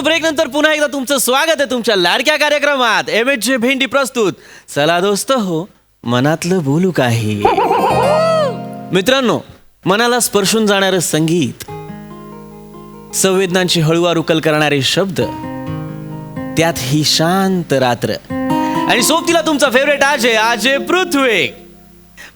Break नंतर पुन्हा एकदा तुमचं स्वागत आहे तुमच्या लाडक्या कार्यक्रमात MHJ भेंडी प्रस्तुत. चला दोस्त हो, मनातलं बोलू काही. मित्रांनो, मनाला स्पर्शून जाणारं संगीत, संवेदनांची हळूवार उकल करणारे शब्द, त्यात ही शांत रात्र आणि सोबतीला तुमचा फेवरेट आजे पृथ्वी.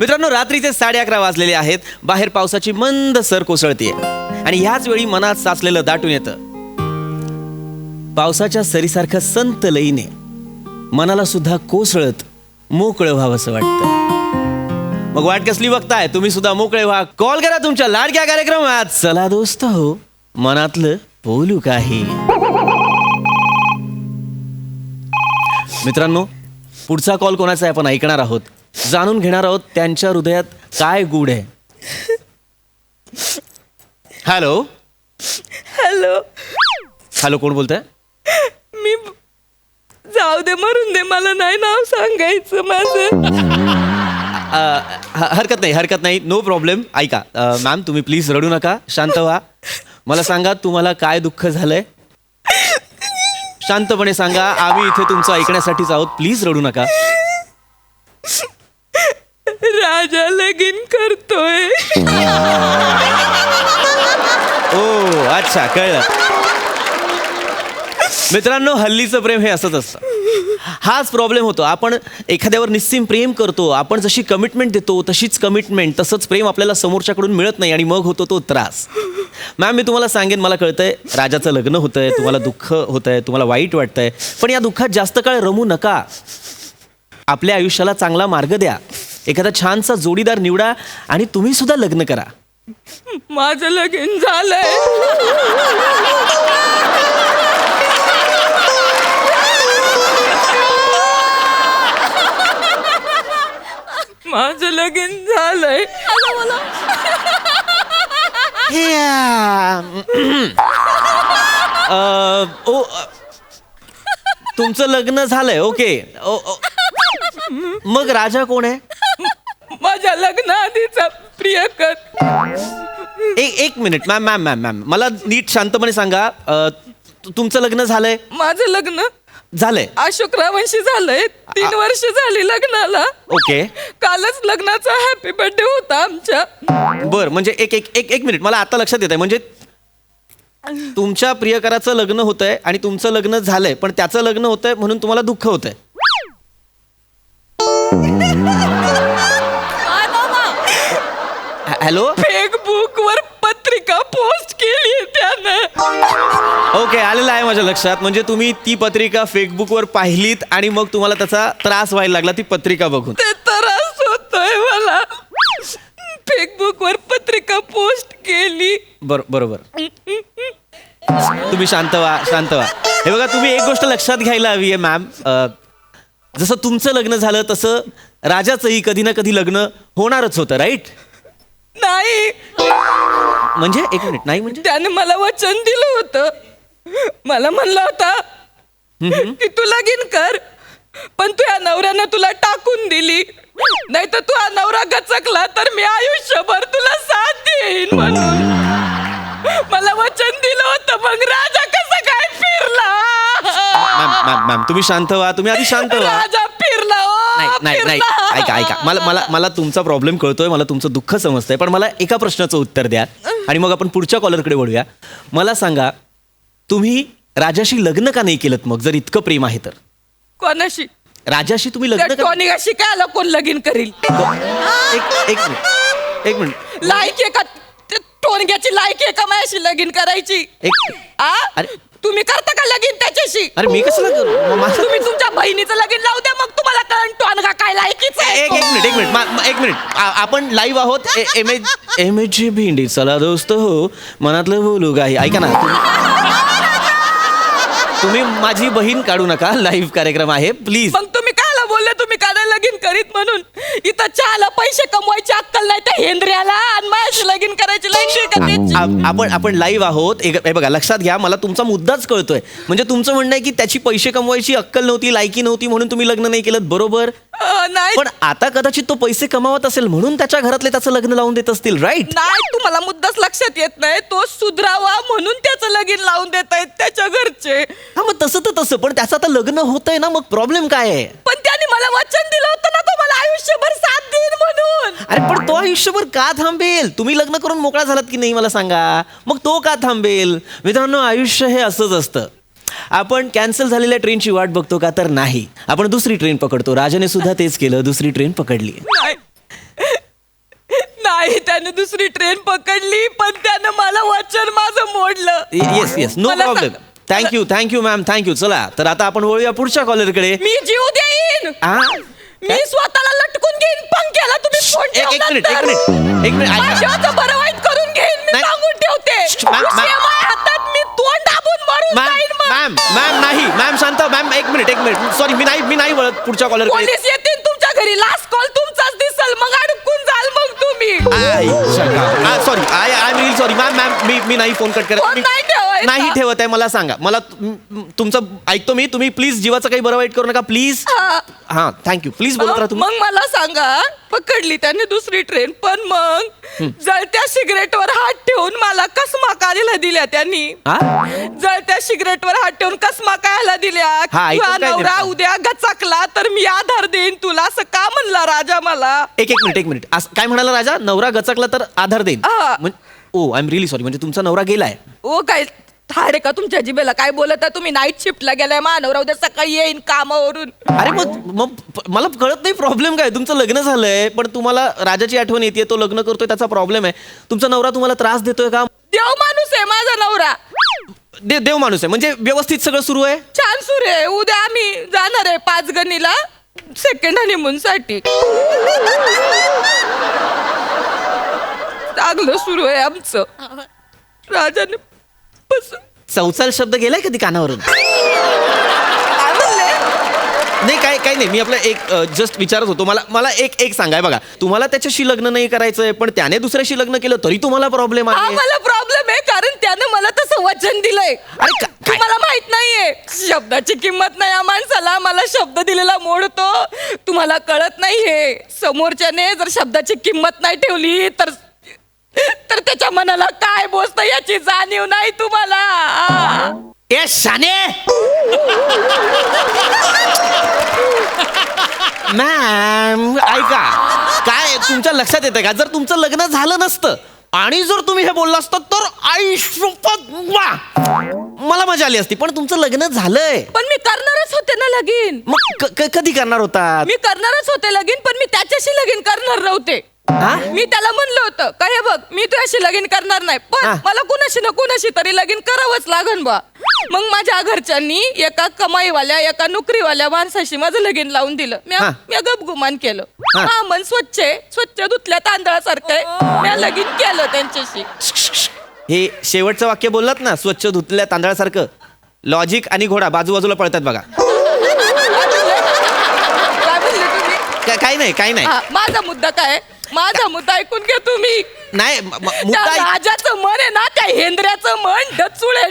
मित्रांनो, रात्रीचे 11:30 वाजलेले आहेत. बाहेर पावसाची मंद सर कोसळते आणि ह्याच वेळी मनात साचलेलं दाटून येतं. पावसाच्या सरीसारखं संत लईने मनाला सुद्धा कोसळत मोकळं व्हावंसं वाटतं. मग वाट कसली बघताय? तुम्ही सुद्धा मोकळे व्हा. कॉल करा तुमच्या लाडक्या कार्यक्रमात. चला दोस्त हो, मनातलं बोलू काही. मित्रांनो, पुढचा कॉल कोणाचा आहे आपण ऐकणार आहोत. जाणून घेणार आहोत त्यांच्या हृदयात काय गूढ आहे. हॅलो हॅलो हॅलो, कोण बोलतंय? मी जाऊ दे, मरून दे, मला नाही नाव सांगायचं माझं. हरकत नाही, नो प्रॉब्लेम. ऐका मॅम, तुम्ही प्लीज रडू नका, शांत व्हा. मला सांगा तुम्हाला काय दुःख झालंय. शांतपणे सांगा, आम्ही इथे तुमचं ऐकण्यासाठीच आहोत. प्लीज रडू नका. राजा लगीन करतोय. ओ अच्छा, कळलं. मित्रांनो, हल्लीचं प्रेम हे असंच असतं. हाच प्रॉब्लेम होतो. आपण एखाद्यावर निस्सीम प्रेम करतो, आपण जशी कमिटमेंट देतो तशीच कमिटमेंट, तसंच प्रेम आपल्याला समोरच्याकडून मिळत नाही आणि मग होतो तो त्रास. मॅम, मी तुम्हाला सांगेन, मला कळतंय राजाचं लग्न होतंय, तुम्हाला दुःख होतंय, तुम्हाला वाईट वाटतंय, पण या दुःखात जास्त काळ रमू नका. आपल्या आयुष्याला चांगला मार्ग द्या. एखादा छानसा जोडीदार निवडा आणि तुम्ही सुद्धा लग्न करा. माझं लगीन झालंय. माझं लगीन झालंय. तुमचं लग्न झालंय, ओके. मग राजा कोण आहे? माझ्या लग्नाआधीचा प्रियकर. एक मिनिट मॅम, मला नीट शांतपणे सांगा. तुमचं लग्न झालंय? माझं लग्न झालंय अशोकरावांशी झालंय. 3 वर्ष झाली लग्नाला. ओके. कालच लग्नाचा हॅपी बर्थडे होता आमच्या. बर, म्हणजे एक मिनिट, मला आता लक्षात येत आहे. म्हणजे तुमच्या प्रियकराचं लग्न होतंय आणि तुमचं लग्न झालंय, पण त्याचं लग्न होतंय म्हणून तुम्हाला दुःख होतंय. हॅलो. फेसबुक वर पत्रिका पोस्ट केली त्यानं. ओके, आलेलं आहे माझ्या लक्षात. म्हणजे तुम्ही ती पत्रिका फेसबुकवर पाहिलीत आणि मग तुम्हाला त्याचा त्रास व्हायला लागला ती पत्रिका बघून. ते त्रास होतोय मला. फेसबुक वर पत्रिका पोस्ट केली. बरोबर. तुम्ही शांत व्हा. हे बघा, तुम्ही एक गोष्ट लक्षात घ्यायला हवी आहे मॅम. जसं तुमचं लग्न झालं तसं राजाचंही कधी ना कधी लग्न होणारच होतं, राईट? नाही म्हणजे एक मिनिट, नाही म्हणजे त्याने मला वचन दिलं होतं. मला म्हणला होता की तू लगीन कर, पण तुझ्या नवऱ्यानं तुला टाकून दिली, नाही तर तुझा नवरा गचकला तर मी आयुष्यभर तुला साथ देईन म्हणून मला वचन दिलं होतं. मग राजा कसं काय फिरला? मॅम, तुम्ही शांत व्हा. तुम्ही आधी शांत व्हा. राजा फिरला. नाही, ऐका. मला तुमचा प्रॉब्लेम कळतोय, मला तुमचं दुःख समजतंय, पण मला एका प्रश्नाचं उत्तर द्या आणि मग आपण पुढच्या कॉलरकडे वळूया. मला सांगा, तुम्ही राजाशी लग्न का नाही केलं मग, जर इतकं प्रेम आहे तर? कोणाशी? राजाशी तुम्ही लग्न का? टॉनिकाशी काय आला? कोण लगीन करील? एक मिनिट. लायक आहे का टोनग्याची? लायक आहे का माझ्याशी लगीन करायची? अरे तुम्ही करता का लगीन त्याच्याशी? अरे मी कसं तुम्ही तुमच्या बहिणीचं लगीन लावू द्या, मग तुम्हाला कळण टोनगा काय लायकीच आहे. एक मिनिट. आपण लाईव्ह आहोत. MHJ भेंडी. चला दोस्त हो, मनातलं बोलू काही. ऐका ना, तुम्ही माझी बहीण काढू नका. लाईव्ह कार्यक्रम आहे, प्लीज. मग तुम्ही कायला बोलले तुम्ही काय लगीन करीत म्हणून? इथं चहाला पैसे कमवायची अक्कल नाही, ते हेंद्र्याला आणि माझ्याशी लगीन करायची लायकी आहे का त्याची? आपण लाईव्ह आहोत. हे बघा, लक्षात घ्या, मला तुमचा मुद्दाच कळतोय. म्हणजे तुमचं म्हणणं आहे की त्याची पैसे कमवायची अक्कल नव्हती, लायकी नव्हती, म्हणून तुम्ही लग्न नाही केलं, बरोबर? नाही पण आता कदाचित तो पैसे कमावत असेल म्हणून त्याच्या घरातले त्याचं लग्न लावून देत असतील, राईट? नाही, तुम्हाला मुद्दाच लक्षात येत नाही. तो सुधरावा म्हणून त्याचं लगीन लावून देत आहेत त्याच्या घरचे. हा, मग तसं तर तसं, पण त्याचं आता लग्न होतंय ना, मग प्रॉब्लेम काय आहे? पण त्याने मला वचन दिलं होतं ना, तो मला आयुष्यभर साथ देईन म्हणून. अरे पण तो आयुष्यभर का थांबेल? तुम्ही लग्न करून मोकळा झालात की नाही मला सांगा, मग तो का थांबेल? मित्रांनो, आयुष्य हे असंच असतं. आपण कॅन्सल झालेल्या ट्रेनची वाट बघतो का? तर नाही, आपण दुसरी ट्रेन पकडतो. राजाने सुद्धा तेच केलं, दुसरी ट्रेन पकडली. नाही, त्याने दुसरी ट्रेन पकडली, पण त्यानं मला वचन माझं मोडलं. येस, नो मला प्रॉब्लेम. Thank you ma'am, thank you. चला तर आता आपण वळूया पुढच्या कॉलरकडे. मी जीव देईन. मी स्वतःला लटकून घेईन पंख्याला. तुम्ही फोन एक मिनिट. माझ्याचं बरं वाईट करून घेईन. मी नाही. सांगून ठेवते. मॅम. हातात मी तोंड दाबून मरून जाईन मग. मॅम नाही, मॅम शांत. मॅम एक मिनिट. सॉरी, मी नाही वळत पुढच्या कॉलरकडे. पोलीस येतील तुमच्या घरी. लास्ट कॉल तुमचाच दिसल, मग अडकून जाल मग तुम्ही. Sorry, I am really sorry ma'am. मी नाही फोन कट फोन करत. नाही ठेवायचा. नाही ठेवत आहे. मला सांगा, मला तुमचं ऐकतो मी. तुम्ही प्लीज जीवाचं काही बरं वाईट करू नका, प्लीज. हा, थँक्यू. प्लीज बोलत राहा तुम्ही. मग मला सांगा, पकडली त्याने दुसरी ट्रेन, पण मग जळत्या सिगरेटवर हात ठेवून मला कसमा काढायला दिल्या त्यांनी. जळत्या सिगरेटवर हात ठेवून कसमा काढायला दिल्या. ऐकून तुझा काय नवरा नेमकं? उद्या गचकला तर मी आधार देईन तुला, असं का म्हणला राजा मला? एक मिनिट. काय म्हणाला राजा? नवरा गचकला तर आधार देईन. ओ, आय एम रिअली सॉरी. म्हणजे तुमचा नवरा गेलाय? ओ, काय थारे का तुमच्या जिभेला? काय बोलत आहे तुम्ही? नाईट शिफ्टला गेलाय मानवरा, उद्या सकाळी येईन कामावरून. अरे मग मला कळत नाही प्रॉब्लेम काय. तुमचं लग्न झालंय पण तुम्हाला राजाची आठवण येते, तो लग्न करतोय, त्याचा प्रॉब्लेम आहे. तुमचा नवरा तुम्हाला त्रास देतोय का? देव माणूस आहे माझा नवरा. देव माणूस आहे म्हणजे व्यवस्थित सगळं सुरू आहे? छान सुरू आहे. उद्या आम्ही जाणार आहे 5 गणीला सेकंड हनीमून साठी. चांगलं सुरू आहे आमचं. राजाने चौचाल शब्द गेलाय कधी कानावरून? काय म्हणले? नाही, काही नाही. मी आपलं एक जस्ट विचारत होतो. मला एक सांगाय बघा, तुम्हाला त्याच्याशी लग्न नाही करायचंय पण त्याने दुसऱ्याशी लग्न केलं तरी तुम्हाला प्रॉब्लेम हा, आहे? मला प्रॉब्लेम आहे कारण त्यानं मला तसं वचन दिलंय. अरे तुम्हाला माहित नाहीये, शब्दाची किंमत नाही या माणसाला. मला शब्द दिलेला मोडतो. तुम्हाला कळत नाहीये, समोरच्याने जर शब्दाची किंमत नाही ठेवली तर त्याच्या मनाला काय बोचतं याची जाणीव नाही तुम्हाला. ए शाने, मॅम ऐका, काय तुमच्या लक्षात येतं का, जर तुमचं लग्न झालं नसतं आणि जर तुम्ही हे बोलला असतं तर आयुष्यपत मला मजा आली असती. पण तुमचं लग्न झालंय. पण मी करणारच होते ना लगीन. मग कधी करणार होता? मी करणारच होते लगीन, पण मी त्याच्याशी लगीन करणार नव्हते. मी त्याला म्हणलं होतं का, हे बघ, मी तुझ्याशी लगीन करणार नाही, पण मला कुणाशी ना कुणाशी तरी लगीन करावंच लागन बा. मग माझ्या घरच्यांनी एका कमाईवाल्या, एका नोकरीवाल्या माणसाशी माझं लगीन लावून दिलं. मी गपगुमान केलं. हा, मन स्वच्छ धुतल्या तांदळासारखं आहे. मी लगीन केलं त्यांच्याशी. हे शेवटचं वाक्य बोललात ना, स्वच्छ धुतल्या तांदळासारखं. लॉजिक आणि घोडा बाजूला पळतात बघा. काय बोलले तुम्ही? काही नाही. माझा मुद्दा काय? माझा मुद्दा ऐकून घ्या तुम्ही. नाही, त्या राजाचं मन आहे ना, त्या हेंद्र्याचं मन डचुळे.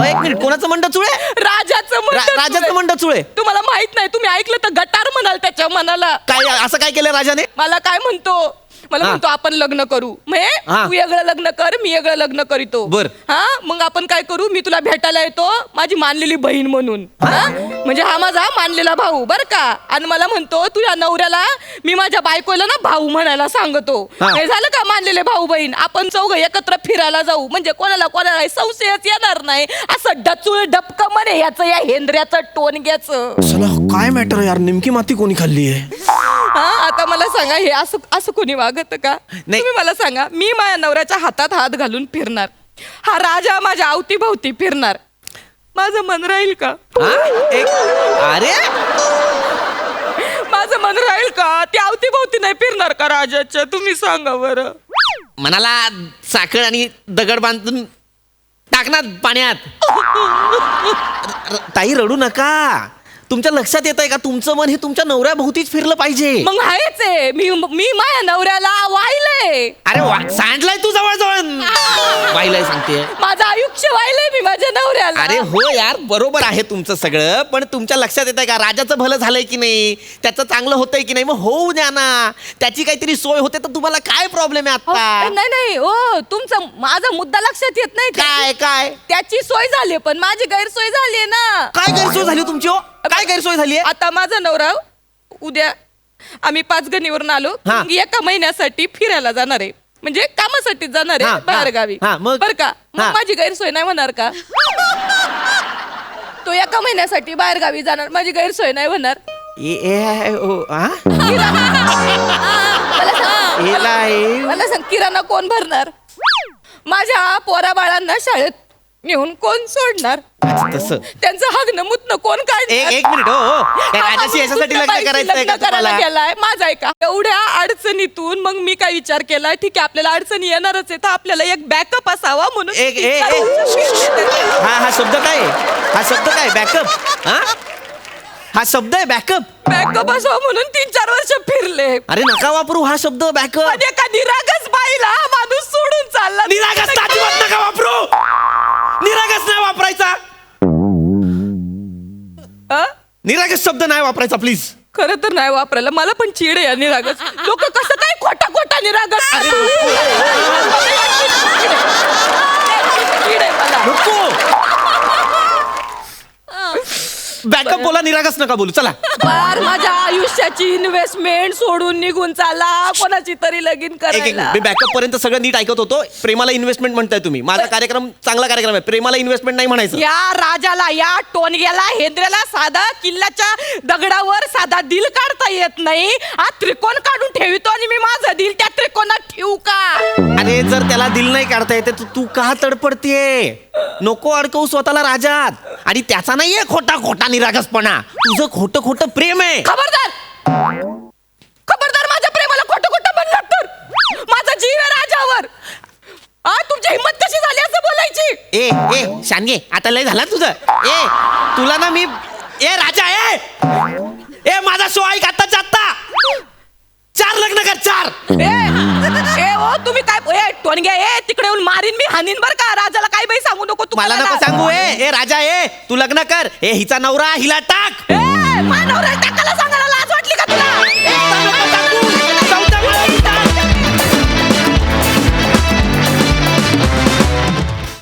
एक मिनिट, कोणाचं मन डचुळे? राजाचं मन डचुळे. तुम्हाला माहित नाही, तुम्ही ऐकलं तर गटार म्हणाल त्याच्या मनाला. काय असं काय केलं राजाने? मला काय म्हणतो, मला म्हणतो आपण लग्न करू. तू वेगळं लग्न कर, मी वेगळं लग्न करीतो. हा, मग आपण काय करू, मी तुला भेटायला येतो माझी मानलेली बहीण म्हणून. म्हणजे हा माझा मानलेला भाऊ बर का. आणि मला म्हणतो तुझ्या नवऱ्याला मी माझ्या बायकोला ना भाऊ म्हणायला सांगतो. हे झालं का, मानलेले भाऊ बहीण, आपण चौघ एकत्र फिरायला जाऊ, म्हणजे कोणाला संशयच येणार नाही. असं डचूळ डपक म्हणे याचं, या हेंद्र्याचं टोनग्याचं. काय मॅटर यार, नेमकी माती कोणी खाल्ली आहे? आता मला सांगा, हे असं कोणी वागत का? तुम्ही मला सांगा, मी माझ्या नवऱ्याच्या हातात हात घालून फिरणार, हा राजा माझ्या अवतीभोवती फिरणार, माझं मन राहील का? अरे माझं मन राहील का? ते अवतीभोवती नाही फिरणार का राजाच्या? तुम्ही सांगा बरं. मनाला साखळ आणि दगड बांधून टाकणार पाण्यात. ताई रडू नका. तुमच्या लक्षात येत आहे का, तुमचं मन हे तुमच्या नवऱ्याभोवतीच फिरलं पाहिजे. मग आहेच आहे, मी माझ्या नवऱ्याला वाहिलंय वाहिलंय. अरे सांडलाय तू जवळ वाहिलाय सांगते. माझं आयुष्य वाहिलंय मी माझ्या नवऱ्याला. अरे हो यार, बरोबर आहे तुमचं सगळं, पण तुमच्या लक्षात येत आहे का राजाचं भलं झालंय की नाही, त्याचं चांगलं होतंय की नाही, मग होऊ द्या ना. त्याची काहीतरी सोय होते तर तुम्हाला काय प्रॉब्लेम आहे आता? नाही नाही हो, तुमचा माझा मुद्दा लक्षात येत नाही. काय काय त्याची सोय झाली पण माझी गैरसोय झाली ना. काय गैरसोय झाली तुमची? हो काय गैरसोय झाली? आता माझा नवरा उद्या आम्ही पाचगणीवरून आलो, हा. एका महिन्यासाठी फिरायला जाणार आहे, म्हणजे कामासाठी जाणार हा, आहे बाहेर गावी. हा, मग? बर का? मग हा. माझी गैरसोय नाही होणार का? तो एका महिन्यासाठी बाहेर गावी जाणार, माझी गैरसोय नाही होणार? मला सांग, किराणा कोण भरणार? माझ्या पोरा बाळांना शाळेत नेऊन कोण सोडणार? तसं त्यांचं हगणं मुतणं कोण काढणार? एक मिनिट. हो त्या राजाशी याच्यासाठी लग्न करायचंय का तुम्हाला? गेलाय माझा आहे का? एवढ्या अडचणीतून मग मी काय विचार केला, ठीक आहे आपल्याला अडचणी येणारच आहे, तर आपल्याला एक बॅकअप असावा म्हणून. हा शब्द काय? हा शब्द काय? बॅकअप? हा शब्द आहे बॅकअप? बॅकअप असावा म्हणून 3-4 वर्ष फिरले. अरे नका वापरू हा शब्द बॅकअप. पण एका निरागस बाईला माणूस सोडून चालला. निरागस अजिबात नका वापरू. निरागस नाही वापरायचा. निरागस शब्द नाही वापरायचा प्लीज. खरं तर नाही वापरायला, मला पण चिड आहे या निरागस. लोक कसं काय खोटा खोटा निरागस. चिड आहे मला. बॅकअप बोला, निरागस नका बोलू. चला. बार माझ्या आयुष्याची इन्व्हेस्टमेंट सोडून निघून चालला कोणाची तरी लगीन करायला. मी बॅकअप पर्यंत सगळं नीट ऐकत होतो. प्रेमाला इन्व्हेस्टमेंट म्हणताय तुम्ही. माझा कार्यक्रम चांगला कार्यक्रम आहे, प्रेमाला इन्व्हेस्टमेंट नाही म्हणायचं. या राजाला, या टोनग्याला, हेंद्र्याला साधा किल्ल्याच्या दगडावर साधा दिल काढता येत नाही. हा त्रिकोण काढून ठेवितो आणि मी माझं दिल त्या त्रिकोणात ठेवू का? अरे जर त्याला दिल नाही काढता येते तर तू का तडपडतेय? नको अडकवू स्वतःला राजात. आणि त्याचा नाहीये खोटा खोटा निरागसपणा, तुझं खोटं खोटं प्रेम आहे. खबरदार, खबरदार माझ्या प्रेमाला खोटं खोटं म्हणलं तर. माझा जीव आहे राजावर. तुमची हिंमत कशी झाली असं बोलायची? ए शानगे, आता लय झाला तुझं. तुला ना मी राजा माझा शो ऐक आत्ताच्या आत्ता. 4 लग्न कर, 4. ओ तुम्ही काय टोनग्या तिकडे येऊन मारीन मी, हानीन बर का. राजाला काय बाई सांगू नको तू. मला नको सांगू. राजा तू लग्न कर. हिचा नवरा हिला टाक. नवरा टाक